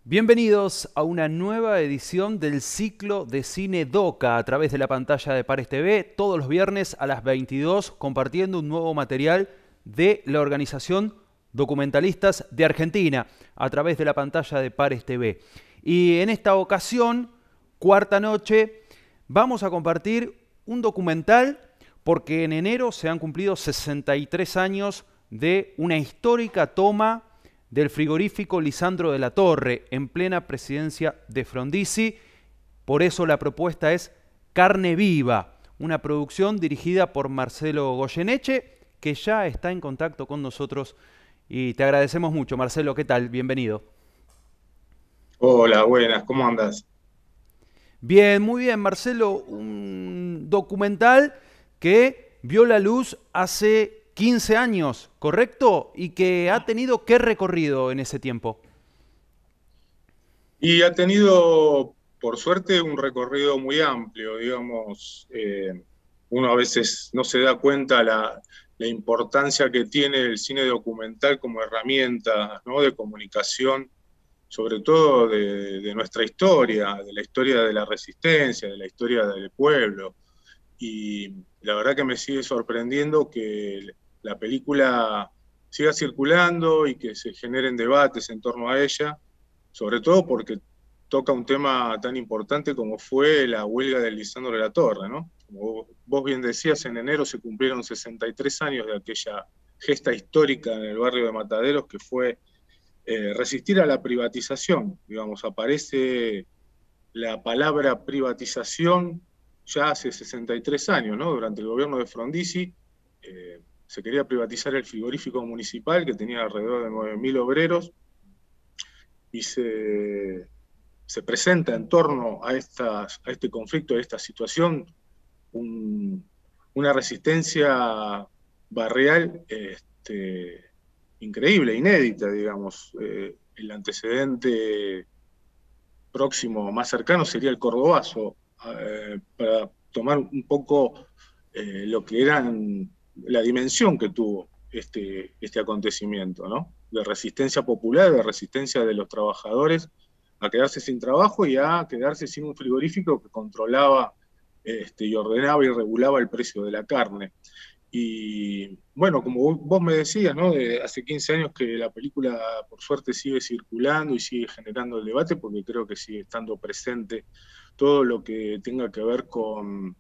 Bienvenidos a una nueva edición del ciclo de Cine Doca a través de la pantalla de Pares TV, todos los viernes a las 22, compartiendo un nuevo material de la organización Documentalistas de Argentina a través de la pantalla de Pares TV. Y en esta ocasión, cuarta noche, vamos a compartir un documental porque en enero se han cumplido 63 años de una histórica toma del frigorífico Lisandro de la Torre, en plena presidencia de Frondizi. Por eso la propuesta es Carne Viva, una producción dirigida por Marcelo Goyeneche, que ya está en contacto con nosotros y te agradecemos mucho. Marcelo, ¿qué tal? Bienvenido. Hola, buenas, ¿cómo andas? Bien, muy bien, Marcelo. Un documental que vio la luz hace 15 años, ¿correcto? Y que ha tenido qué recorrido en ese tiempo. Y ha tenido, por suerte, un recorrido muy amplio, digamos. Uno a veces no se da cuenta la importancia que tiene el cine documental como herramienta, ¿no?, de comunicación, sobre todo de nuestra historia, de la historia de la resistencia, de la historia del pueblo. Y la verdad que me sigue sorprendiendo que la película siga circulando y que se generen debates en torno a ella, sobre todo porque toca un tema tan importante como fue la huelga de Lisandro de la Torre, ¿no? Como vos bien decías, en enero se cumplieron 63 años de aquella gesta histórica en el barrio de Mataderos, que fue resistir a la privatización. Digamos, aparece la palabra privatización ya hace 63 años, ¿no? Durante el gobierno de Frondizi se quería privatizar el frigorífico municipal, que tenía alrededor de 9.000 obreros, y se presenta en torno a este conflicto, a esta situación, un, una resistencia barrial increíble, inédita, digamos. El antecedente próximo más cercano sería el Cordobazo, para tomar un poco lo que eran la dimensión que tuvo este acontecimiento, ¿no? De resistencia popular, de resistencia de los trabajadores a quedarse sin trabajo y a quedarse sin un frigorífico que controlaba y ordenaba y regulaba el precio de la carne. Y bueno, como vos me decías, ¿no? De hace 15 años que la película, por suerte, sigue circulando y sigue generando el debate, porque creo que sigue estando presente todo lo que tenga que ver con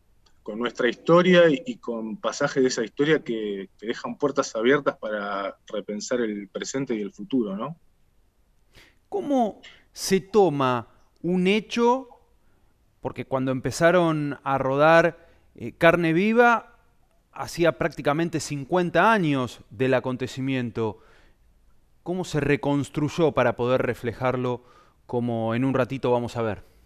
nuestra historia y con pasajes de esa historia que dejan puertas abiertas para repensar el presente y el futuro, ¿no? ¿Cómo se toma un hecho? Porque cuando empezaron a rodar Carne Viva, hacía prácticamente 50 años del acontecimiento. ¿Cómo se reconstruyó para poder reflejarlo como en un ratito vamos a ver?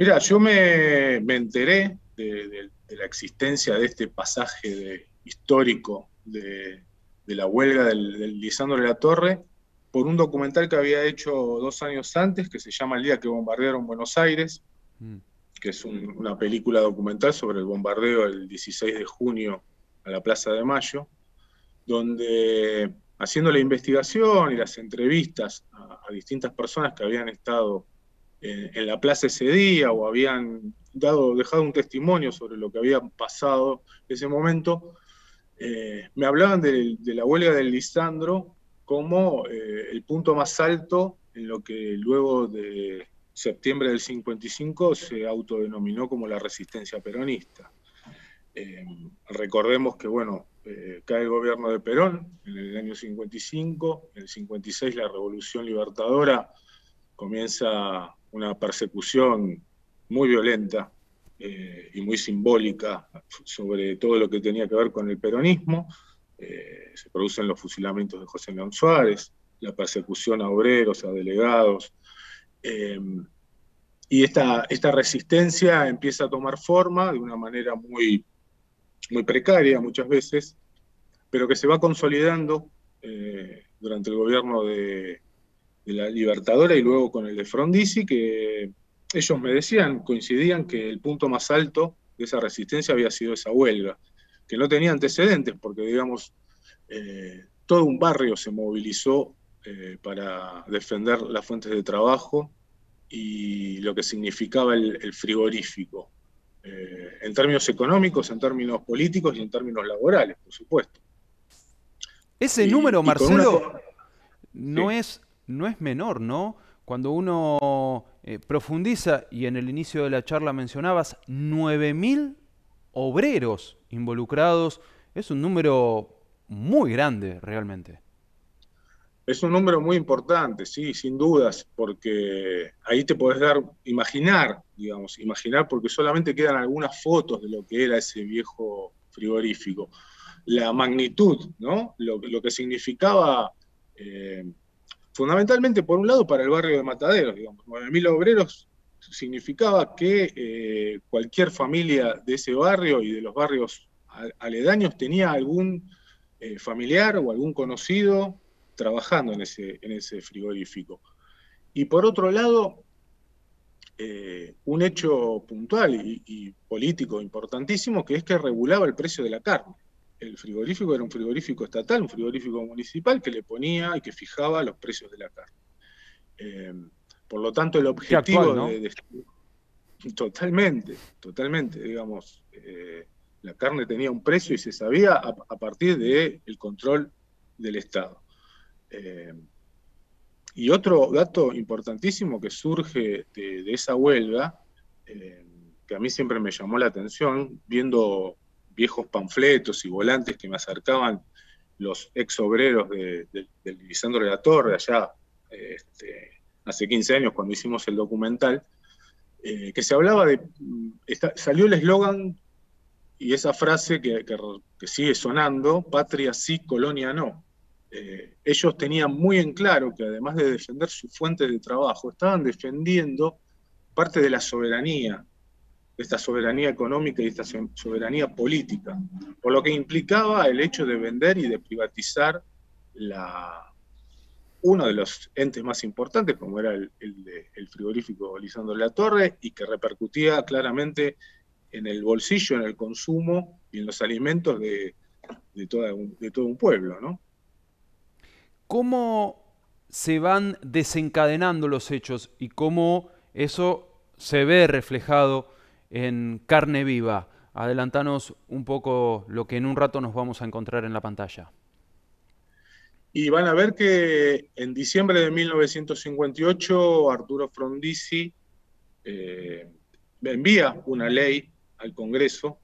Mira, yo me enteré de la existencia de este pasaje histórico de la huelga del Lisandro de la Torre por un documental que había hecho 2 años antes, que se llama El día que bombardearon Buenos Aires, Mm. que es una película documental sobre el bombardeo del 16 de junio a la Plaza de Mayo, donde, haciendo la investigación y las entrevistas a distintas personas que habían estado en la plaza ese día o habían dejado un testimonio sobre lo que había pasado en ese momento, me hablaban de la huelga del Lisandro como el punto más alto en lo que luego de septiembre del 55 se autodenominó como la resistencia peronista. Eh, Recordemos que, bueno, cae el gobierno de Perón en el año 55, en el 56 la Revolución Libertadora comienza una persecución muy violenta y muy simbólica sobre todo lo que tenía que ver con el peronismo. Se producen los fusilamientos de José León Suárez, la persecución a obreros, a delegados, eh, y esta resistencia empieza a tomar forma de una manera muy precaria muchas veces, pero que se va consolidando durante el gobierno de la Libertadora y luego con el de Frondizi, que ellos me decían, coincidían que el punto más alto de esa resistencia había sido esa huelga, que no tenía antecedentes, porque digamos, todo un barrio se movilizó para defender las fuentes de trabajo y lo que significaba el frigorífico, en términos económicos, en términos políticos y en términos laborales, por supuesto. Ese número, Y con una... Marcelo, Sí. no es menor, ¿no? Cuando uno profundiza, y en el inicio de la charla mencionabas, 9.000 obreros involucrados, es un número muy grande realmente. Es un número muy importante, sí, sin dudas, porque ahí te podés imaginar, digamos, imaginar, porque solamente quedan algunas fotos de lo que era ese viejo frigorífico. La magnitud, ¿no? Lo que significaba, eh, fundamentalmente, por un lado, para el barrio de Mataderos, digamos, 9.000 obreros significaba que cualquier familia de ese barrio y de los barrios aledaños tenía algún familiar o algún conocido trabajando en ese frigorífico. Y por otro lado, un hecho puntual y político importantísimo, que es que regulaba el precio de la carne. El frigorífico era un frigorífico estatal, un frigorífico municipal que le ponía y que fijaba los precios de la carne. Eh, por lo tanto, el Qué actual, objetivo ¿no? totalmente, totalmente, digamos, la carne tenía un precio y se sabía a partir del control del Estado. Eh, y otro dato importantísimo que surge de esa huelga, eh, que a mí siempre me llamó la atención, viendo viejos panfletos y volantes que me acercaban los ex obreros del Lisandro de la Torre, allá hace 15 años cuando hicimos el documental, que se hablaba de, salió el eslogan y esa frase que sigue sonando, patria sí, colonia no. Ellos tenían muy en claro que además de defender su fuente de trabajo, estaban defendiendo parte de la soberanía, de esta soberanía económica y esta soberanía política, por lo que implicaba el hecho de vender y de privatizar uno de los entes más importantes, como era el frigorífico Lisandro de la Torre, y que repercutía claramente en el bolsillo, en el consumo y en los alimentos de todo un pueblo, ¿no? ¿Cómo se van desencadenando los hechos y cómo eso se ve reflejado en carne viva? Adelantanos un poco lo que en un rato nos vamos a encontrar en la pantalla. Y van a ver que en diciembre de 1958 Arturo Frondizi eh, envía una ley al Congreso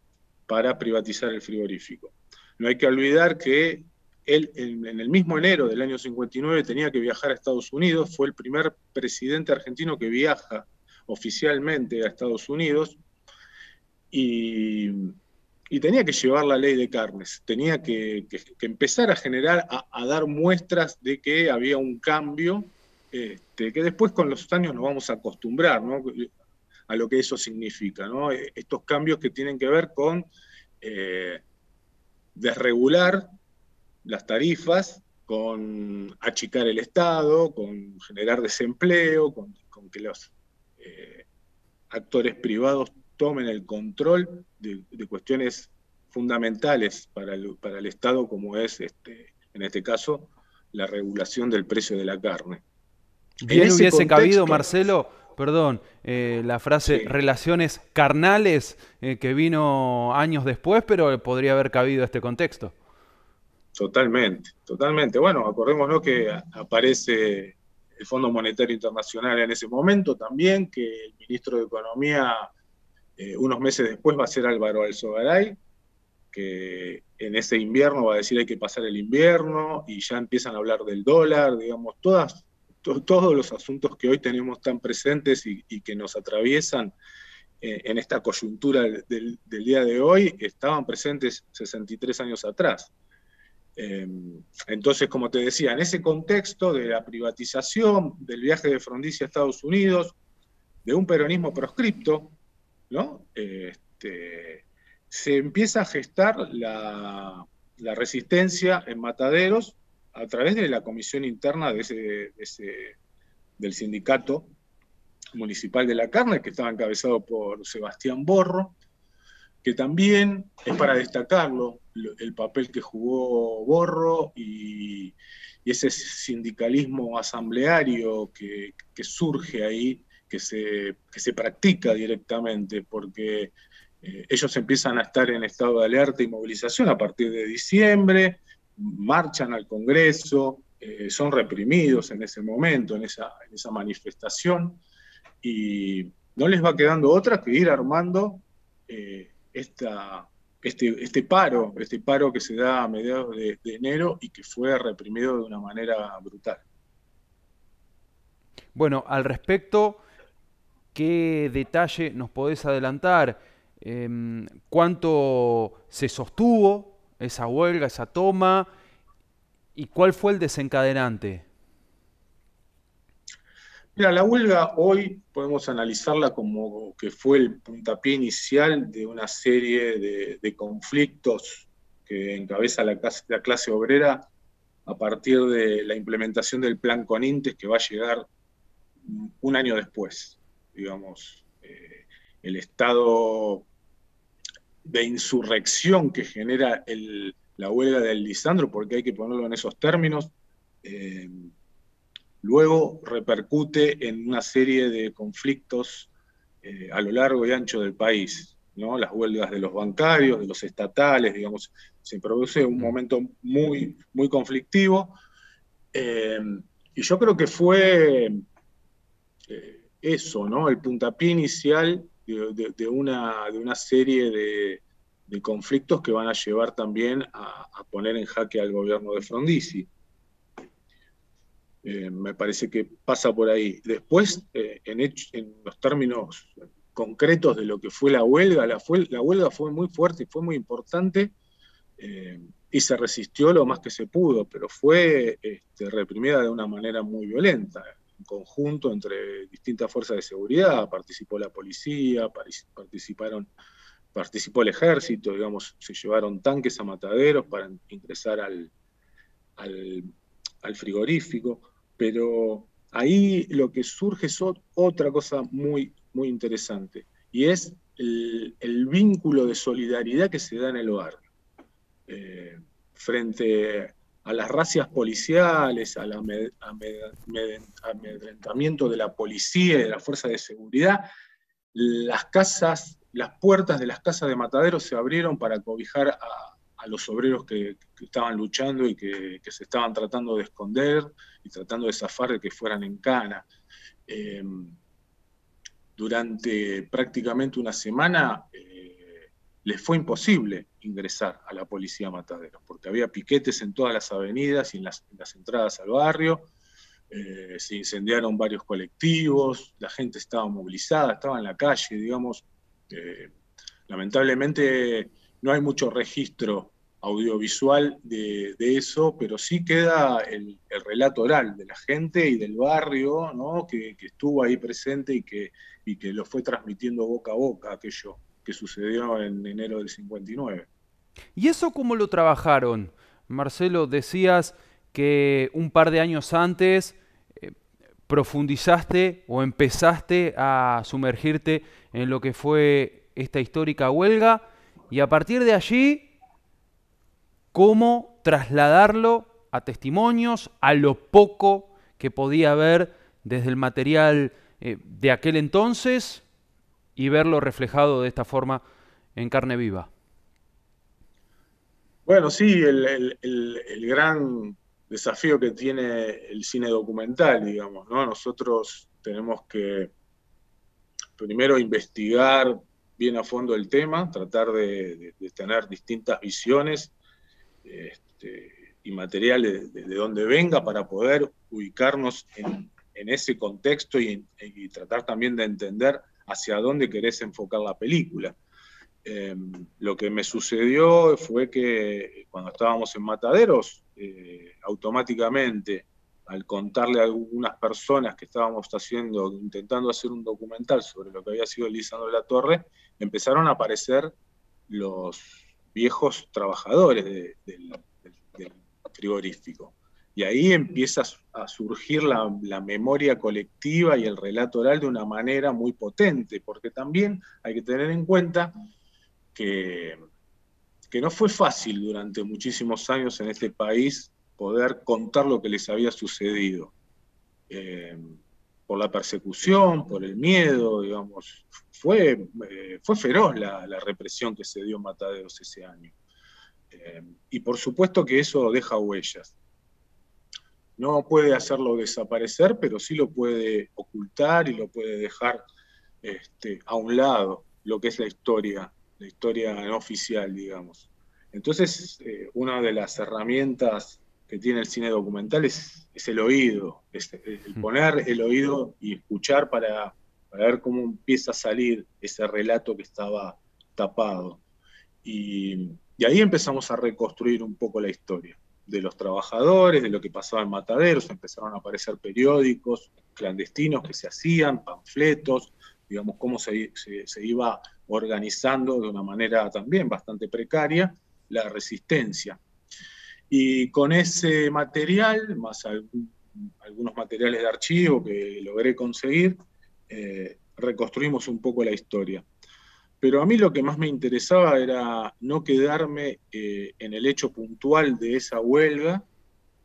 para privatizar el frigorífico. No hay que olvidar que él en el mismo enero del año 59 tenía que viajar a Estados Unidos, fue el primer presidente argentino que viaja oficialmente a Estados Unidos y, y tenía que llevar la ley de carnes, tenía que empezar a generar, a dar muestras de que había un cambio, que después con los años nos vamos a acostumbrar, ¿no? A lo que eso significa, ¿no? Estos cambios que tienen que ver con eh, desregular las tarifas, con achicar el Estado, con generar desempleo, con que los actores privados tomen el control de cuestiones fundamentales para el Estado, como es, en este caso, la regulación del precio de la carne. En Bien ese hubiese cabido, contexto, Marcelo, perdón, la frase sí, relaciones carnales que vino años después, pero podría haber cabido este contexto. totalmente, totalmente. Bueno, acordémonos que aparece el Fondo Monetario Internacional en ese momento también, que el ministro de Economía unos meses después va a ser Álvaro Alzogaray, que en ese invierno va a decir hay que pasar el invierno y ya empiezan a hablar del dólar, digamos, todos los asuntos que hoy tenemos tan presentes y que nos atraviesan en esta coyuntura del día de hoy estaban presentes 63 años atrás. Entonces, como te decía, en ese contexto de la privatización, del viaje de Frondizi a Estados Unidos, de un peronismo proscripto, ¿no? Se empieza a gestar la resistencia en Mataderos a través de la comisión interna del sindicato municipal de la carne, que estaba encabezado por Sebastián Borro, que también es para destacarlo, el papel que jugó Borro y ese sindicalismo asambleario que surge ahí, que se practica directamente, porque ellos empiezan a estar en estado de alerta y movilización a partir de diciembre, marchan al Congreso, son reprimidos en ese momento, en esa manifestación, y no les va quedando otra que ir armando este paro que se da a mediados de enero y que fue reprimido de una manera brutal. Bueno, al respecto, ¿qué detalle nos podés adelantar? ¿Cuánto se sostuvo esa huelga, esa toma? ¿Y cuál fue el desencadenante? Mira, la huelga hoy podemos analizarla como que fue el puntapié inicial de una serie de conflictos que encabeza la clase obrera a partir de la implementación del plan Conintes, que va a llegar un año después. Digamos, el estado de insurrección que genera la huelga del Lisandro, porque hay que ponerlo en esos términos, luego repercute en una serie de conflictos a lo largo y ancho del país, ¿no? Las huelgas de los bancarios, de los estatales, digamos, se produce un momento muy, muy conflictivo. Y yo creo que fue eso, ¿no? El puntapié inicial de una serie de conflictos que van a llevar también a poner en jaque al gobierno de Frondizi. Me parece que pasa por ahí. Después, en los términos concretos de lo que fue la huelga, la huelga fue muy fuerte y fue muy importante, y se resistió lo más que se pudo, pero fue reprimida de una manera muy violenta, en conjunto entre distintas fuerzas de seguridad. Participó la policía, participó el ejército, digamos, se llevaron tanques a Mataderos para ingresar al, al frigorífico, pero ahí lo que surge es otra cosa muy, muy interesante, y es el vínculo de solidaridad que se da en el barrio. Frente a las racias policiales, al amedrentamiento de la policía y de la fuerza de seguridad, las puertas de las casas de Mataderos se abrieron para cobijar a los obreros que estaban luchando y que se estaban tratando de esconder y tratando de zafar de que fueran en cana. Durante prácticamente una semana les fue imposible ingresar a la policía Mataderos, porque había piquetes en todas las avenidas y en las entradas al barrio. Se incendiaron varios colectivos, la gente estaba movilizada, estaba en la calle, digamos. Lamentablemente no hay mucho registro audiovisual de eso, pero sí queda el relato oral de la gente y del barrio, ¿no? que estuvo ahí presente y que lo fue transmitiendo boca a boca, aquello que sucedió en enero del 59. ¿Y eso cómo lo trabajaron? Marcelo, decías que un par de años antes profundizaste o empezaste a sumergirte en lo que fue esta histórica huelga y a partir de allí, ¿cómo trasladarlo a testimonios, a lo poco que podía ver desde el material de aquel entonces y verlo reflejado de esta forma en carne viva? Bueno, sí, el gran desafío que tiene el cine documental, digamos, ¿no? Nosotros tenemos que primero investigar bien a fondo el tema, tratar de tener distintas visiones y materiales de donde venga para poder ubicarnos en ese contexto y tratar también de entender hacia dónde querés enfocar la película. Lo que me sucedió fue que cuando estábamos en Mataderos, automáticamente, al contarle a algunas personas que estábamos intentando hacer un documental sobre lo que había sido el Lisandro de la Torre, empezaron a aparecer los viejos trabajadores del frigorífico. Y ahí empieza a surgir la memoria colectiva y el relato oral de una manera muy potente, porque también hay que tener en cuenta que, que no fue fácil durante muchísimos años en este país poder contar lo que les había sucedido. Eh, por la persecución, por el miedo, digamos, fue feroz la represión que se dio en Mataderos ese año. Y por supuesto que eso deja huellas. No puede hacerlo desaparecer, pero sí lo puede ocultar y lo puede dejar a un lado, lo que es la historia no oficial, digamos. Entonces, una de las herramientas que tiene el cine documental es el oído, es el poner el oído y escuchar para ver cómo empieza a salir ese relato que estaba tapado. Y ahí empezamos a reconstruir un poco la historia de los trabajadores, de lo que pasaba en Mataderos, empezaron a aparecer periódicos clandestinos que se hacían, panfletos, digamos, cómo se iba organizando de una manera también bastante precaria la resistencia. Y con ese material, más algunos materiales de archivo que logré conseguir, reconstruimos un poco la historia. Pero a mí lo que más me interesaba era no quedarme en el hecho puntual de esa huelga,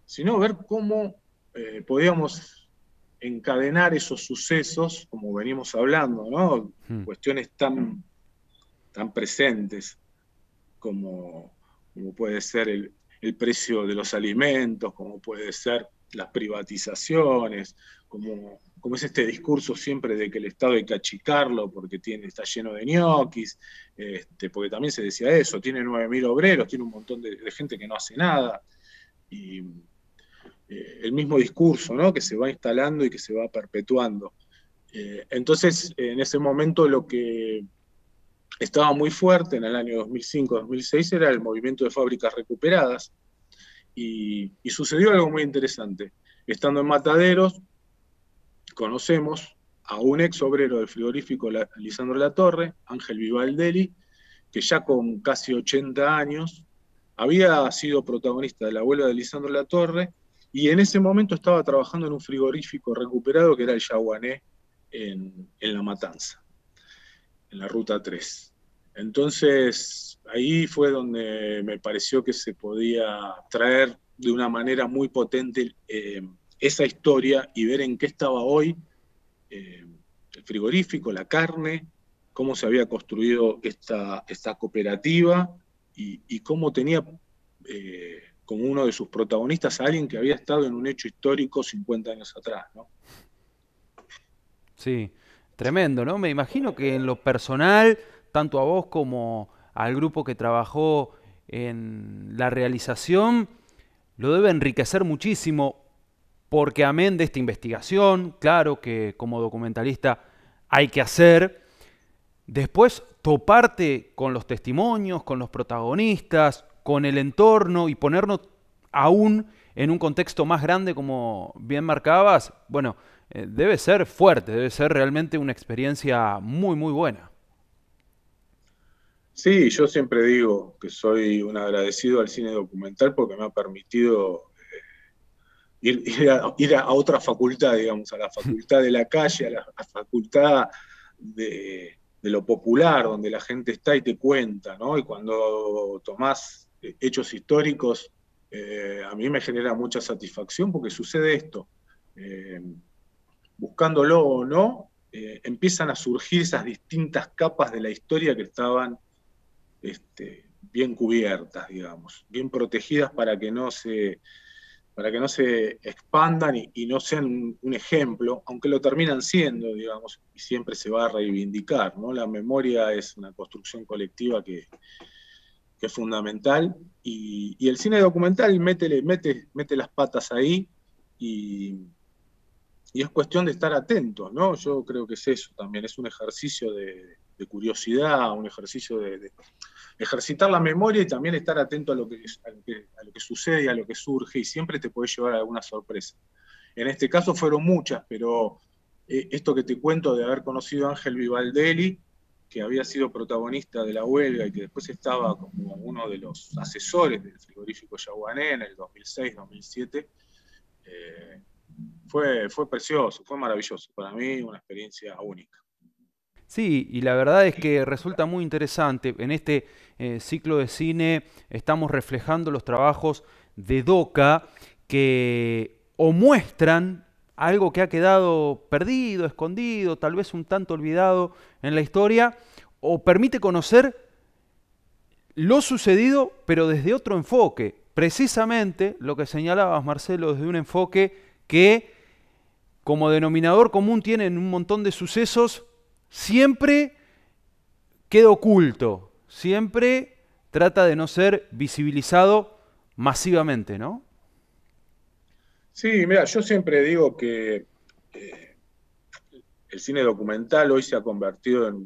sino ver cómo podíamos encadenar esos sucesos, como venimos hablando, ¿no? Cuestiones tan presentes como puede ser el precio de los alimentos, como puede ser las privatizaciones, como es este discurso siempre de que el Estado hay que achicarlo porque está lleno de ñoquis, porque también se decía eso, tiene 9.000 obreros, tiene un montón de gente que no hace nada, y el mismo discurso, ¿no? Que se va instalando y que se va perpetuando. Entonces, en ese momento lo que estaba muy fuerte en el año 2005-2006 era el movimiento de fábricas recuperadas, y sucedió algo muy interesante. Estando en Mataderos, conocemos a un ex obrero del frigorífico Lisandro Latorre, Ángel Vivaldelli, que ya con casi 80 años había sido protagonista de la huelga de Lisandro Latorre, y en ese momento estaba trabajando en un frigorífico recuperado que era el Yaguané en La Matanza, en la Ruta 3. Entonces, ahí fue donde me pareció que se podía traer de una manera muy potente esa historia y ver en qué estaba hoy el frigorífico, la carne, cómo se había construido esta cooperativa y cómo tenía como uno de sus protagonistas a alguien que había estado en un hecho histórico 50 años atrás, ¿no? Sí, tremendo, ¿no? Me imagino que en lo personal, tanto a vos como al grupo que trabajó en la realización, lo debe enriquecer muchísimo, porque amén de esta investigación, claro que como documentalista hay que hacer, después toparte con los testimonios, con los protagonistas, con el entorno y ponernos aún en un contexto más grande como bien marcabas, bueno, debe ser fuerte, debe ser realmente una experiencia muy, muy buena. Sí, yo siempre digo que soy un agradecido al cine documental porque me ha permitido ir a otra facultad, digamos, a la facultad de la calle, a la facultad de lo popular, donde la gente está y te cuenta, ¿no? Y cuando tomás hechos históricos, a mí me genera mucha satisfacción porque sucede esto. Eh, Buscándolo o no, empiezan a surgir esas distintas capas de la historia que estaban bien cubiertas, digamos, bien protegidas para que no se expandan y no sean un ejemplo, aunque lo terminan siendo, digamos, y siempre se va a reivindicar, ¿no? La memoria es una construcción colectiva que es fundamental, y el cine documental mete las patas ahí, y, y es cuestión de estar atentos, ¿no? Yo creo que es eso también, es un ejercicio de curiosidad, un ejercicio de ejercitar la memoria y también estar atento a lo que sucede y a lo que surge, y siempre te puede llevar a alguna sorpresa. En este caso fueron muchas, pero esto que te cuento de haber conocido a Ángel Vivaldelli, que había sido protagonista de la huelga y que después estaba como uno de los asesores del frigorífico Yaguané en el 2006-2007, fue precioso, fue maravilloso. Para mí una experiencia única. Sí, y la verdad es que resulta muy interesante. En este ciclo de cine estamos reflejando los trabajos de Doca que o muestran algo que ha quedado perdido, escondido, tal vez un tanto olvidado en la historia, o permite conocer lo sucedido, pero desde otro enfoque. Precisamente lo que señalabas, Marcelo, desde un enfoque que como denominador común tienen un montón de sucesos, siempre queda oculto, siempre trata de no ser visibilizado masivamente, ¿no? Sí, mira, yo siempre digo que eh, el cine documental hoy se ha convertido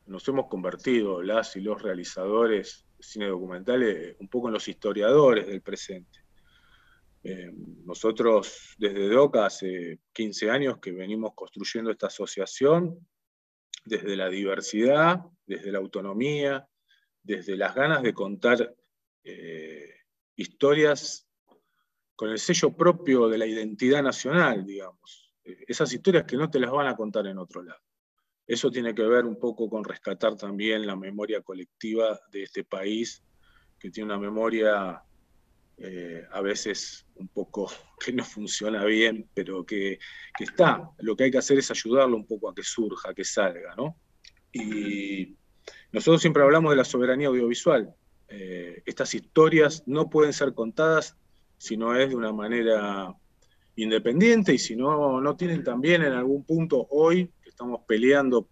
nos hemos convertido, las y los realizadores de cine documental, un poco en los historiadores del presente. Nosotros desde DOCA hace 15 años que venimos construyendo esta asociación desde la diversidad, desde la autonomía, desde las ganas de contar historias con el sello propio de la identidad nacional, digamos. Esas historias que no te las van a contar en otro lado. Eso tiene que ver un poco con rescatar también la memoria colectiva de este país, que tiene una memoria a veces un poco que no funciona bien, pero que está. Lo que hay que hacer es ayudarlo un poco a que surja, a que salga, ¿no? Y nosotros siempre hablamos de la soberanía audiovisual. Estas historias no pueden ser contadas si no es de una manera independiente y si no, no tienen también en algún punto hoy que estamos peleando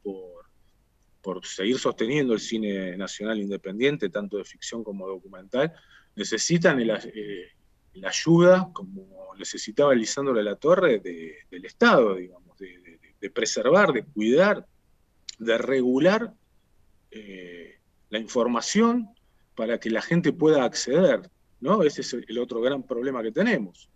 por seguir sosteniendo el cine nacional independiente, tanto de ficción como documental, necesitan la ayuda, como necesitaba Lisandro de la Torre, del Estado, digamos, de preservar, de cuidar, de regular la información para que la gente pueda acceder, ¿no? Ese es el otro gran problema que tenemos.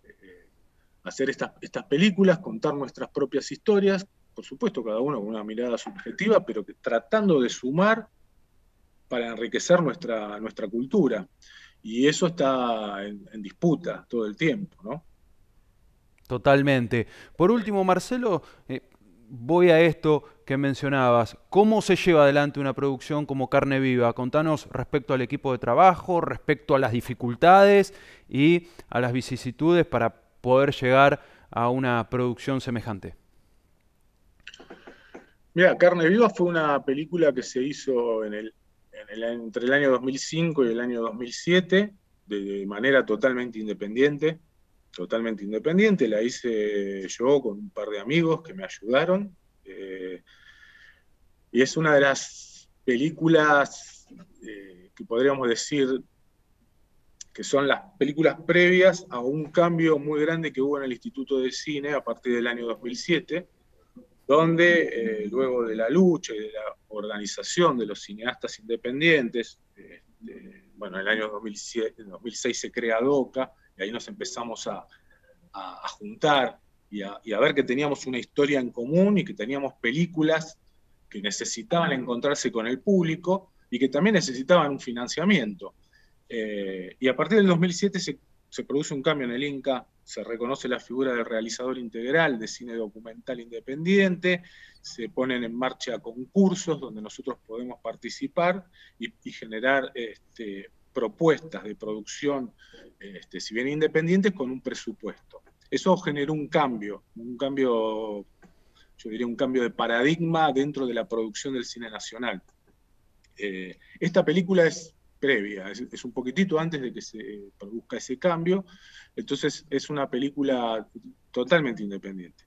Hacer estas películas, contar nuestras propias historias, por supuesto cada uno con una mirada subjetiva, pero que, tratando de sumar para enriquecer nuestra cultura. Y eso está en disputa todo el tiempo, ¿no? Totalmente. Por último, Marcelo, voy a esto que mencionabas. ¿Cómo se lleva adelante una producción como Carne Viva? Contanos respecto al equipo de trabajo, respecto a las dificultades y a las vicisitudes para poder llegar a una producción semejante. Mira, Carne Viva fue una película que se hizo entre el año 2005 y el año 2007 de manera totalmente independiente. La hice yo con un par de amigos que me ayudaron. Y es una de las películas que podríamos decir que son las películas previas a un cambio muy grande que hubo en el Instituto de Cine a partir del año 2007, donde luego de la lucha y de la organización de los cineastas independientes, bueno, en el año 2006 se crea DOCA, y ahí nos empezamos a juntar y a ver que teníamos una historia en común y que teníamos películas que necesitaban encontrarse con el público y que también necesitaban un financiamiento. Y a partir del 2007 se produce un cambio en el Inca, se reconoce la figura del realizador integral de cine documental independiente, se ponen en marcha concursos donde nosotros podemos participar y generar propuestas de producción, si bien independientes, con un presupuesto. Eso generó un cambio, yo diría un cambio de paradigma dentro de la producción del cine nacional. Esta película es previa, es un poquitito antes de que se produzca ese cambio, entonces es una película totalmente independiente,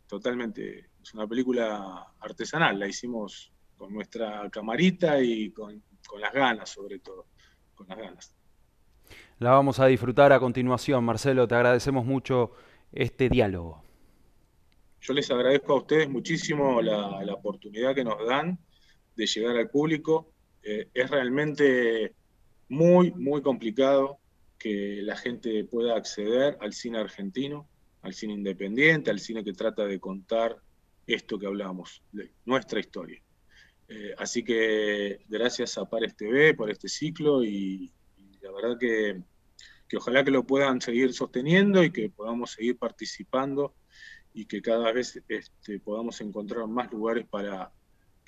es una película artesanal, la hicimos con nuestra camarita y con las ganas sobre todo, con las ganas. La vamos a disfrutar a continuación, Marcelo. Te agradecemos mucho este diálogo. Yo les agradezco a ustedes muchísimo la oportunidad que nos dan de llegar al público. Es realmente muy, muy complicado que la gente pueda acceder al cine argentino, al cine independiente, al cine que trata de contar esto que hablamos, de nuestra historia. Así que gracias a Pares TV por este ciclo y la verdad que ojalá que lo puedan seguir sosteniendo y que podamos seguir participando y que cada vez podamos encontrar más lugares para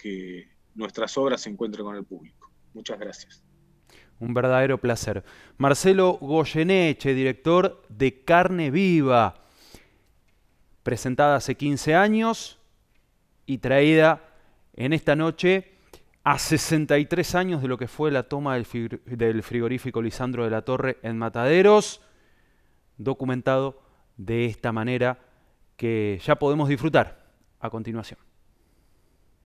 que nuestras obras se encuentren con el público. Muchas gracias. Un verdadero placer. Marcelo Goyeneche, director de Carne Viva, presentada hace 15 años y traída en esta noche a 63 años de lo que fue la toma del frigorífico Lisandro de la Torre en Mataderos, documentado de esta manera que ya podemos disfrutar a continuación.